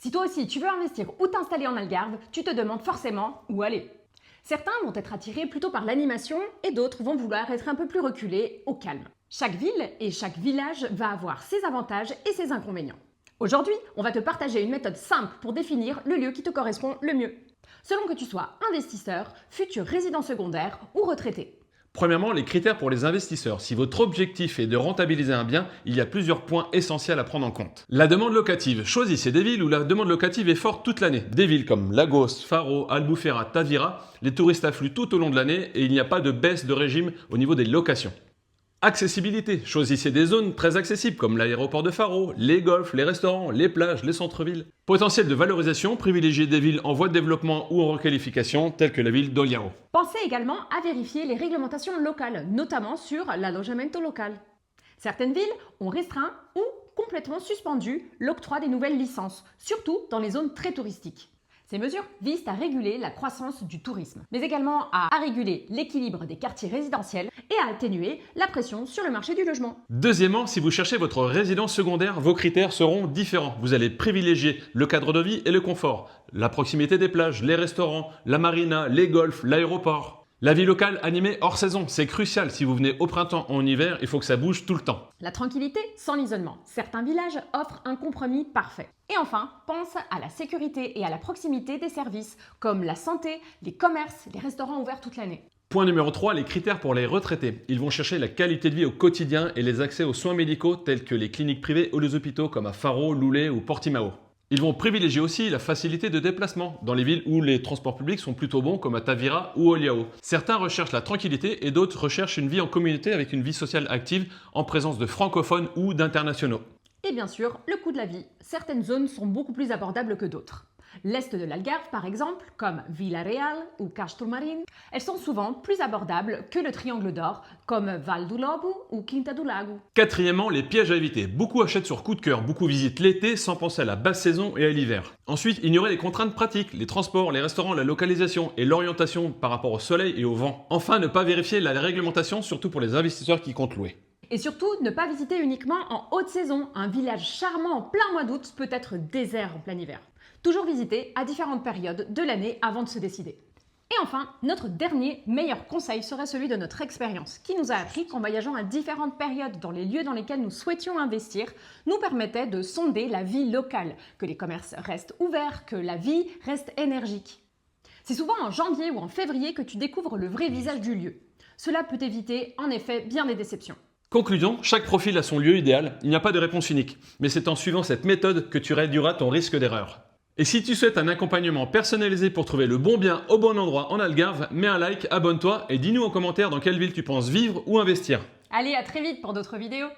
Si toi aussi tu veux investir ou t'installer en Algarve, tu te demandes forcément où aller. Certains vont être attirés plutôt par l'animation et d'autres vont vouloir être un peu plus reculés, au calme. Chaque ville et chaque village va avoir ses avantages et ses inconvénients. Aujourd'hui, on va te partager une méthode simple pour définir le lieu qui te correspond le mieux, selon que tu sois investisseur, futur résident secondaire ou retraité. Premièrement, les critères pour les investisseurs. Si votre objectif est de rentabiliser un bien, il y a plusieurs points essentiels à prendre en compte. La demande locative. Choisissez des villes où la demande locative est forte toute l'année. Des villes comme Lagos, Faro, Albufeira, Tavira, les touristes affluent tout au long de l'année et il n'y a pas de baisse de régime au niveau des locations. Accessibilité. Choisissez des zones très accessibles comme l'aéroport de Faro, les golfs, les restaurants, les plages, les centres-villes. Potentiel de valorisation. Privilégiez des villes en voie de développement ou en requalification telles que la ville d'Oliao. Pensez également à vérifier les réglementations locales, notamment sur l'alloggiamento local. Certaines villes ont restreint ou complètement suspendu l'octroi des nouvelles licences, surtout dans les zones très touristiques. Ces mesures visent à réguler la croissance du tourisme, mais également à réguler l'équilibre des quartiers résidentiels et à atténuer la pression sur le marché du logement. Deuxièmement, si vous cherchez votre résidence secondaire, vos critères seront différents. Vous allez privilégier le cadre de vie et le confort, la proximité des plages, les restaurants, la marina, les golfs, l'aéroport. La vie locale animée hors saison, c'est crucial. Si vous venez au printemps ou en hiver, il faut que ça bouge tout le temps. La tranquillité sans l'isolement. Certains villages offrent un compromis parfait. Et enfin, pense à la sécurité et à la proximité des services, comme la santé, les commerces, les restaurants ouverts toute l'année. Point numéro 3, les critères pour les retraités. Ils vont chercher la qualité de vie au quotidien et les accès aux soins médicaux tels que les cliniques privées ou les hôpitaux comme à Faro, Loulé ou Portimao. Ils vont privilégier aussi la facilité de déplacement dans les villes où les transports publics sont plutôt bons comme à Tavira ou Oliao. Certains recherchent la tranquillité et d'autres recherchent une vie en communauté avec une vie sociale active en présence de francophones ou d'internationaux. Et bien sûr, le coût de la vie. Certaines zones sont beaucoup plus abordables que d'autres. L'est de l'Algarve, par exemple, comme Vila-real ou Castelmarín, elles sont souvent plus abordables que le Triangle d'Or, comme Val do Lobo ou Quinta do Lago. Quatrièmement, les pièges à éviter. Beaucoup achètent sur coup de cœur, beaucoup visitent l'été sans penser à la basse saison et à l'hiver. Ensuite, ignorez les contraintes pratiques, les transports, les restaurants, la localisation et l'orientation par rapport au soleil et au vent. Enfin, ne pas vérifier la réglementation, surtout pour les investisseurs qui comptent louer. Et surtout, ne pas visiter uniquement en haute saison. Un village charmant en plein mois d'août peut être désert en plein hiver. Toujours visiter à différentes périodes de l'année avant de se décider. Et enfin, notre dernier meilleur conseil serait celui de notre expérience, qui nous a appris qu'en voyageant à différentes périodes dans les lieux dans lesquels nous souhaitions investir, nous permettait de sonder la vie locale, que les commerces restent ouverts, que la vie reste énergique. C'est souvent en janvier ou en février que tu découvres le vrai visage du lieu. Cela peut éviter en effet bien des déceptions. Conclusion, chaque profil a son lieu idéal, il n'y a pas de réponse unique, mais c'est en suivant cette méthode que tu réduiras ton risque d'erreur. Et si tu souhaites un accompagnement personnalisé pour trouver le bon bien au bon endroit en Algarve, mets un like, abonne-toi et dis-nous en commentaire dans quelle ville tu penses vivre ou investir. Allez, à très vite pour d'autres vidéos.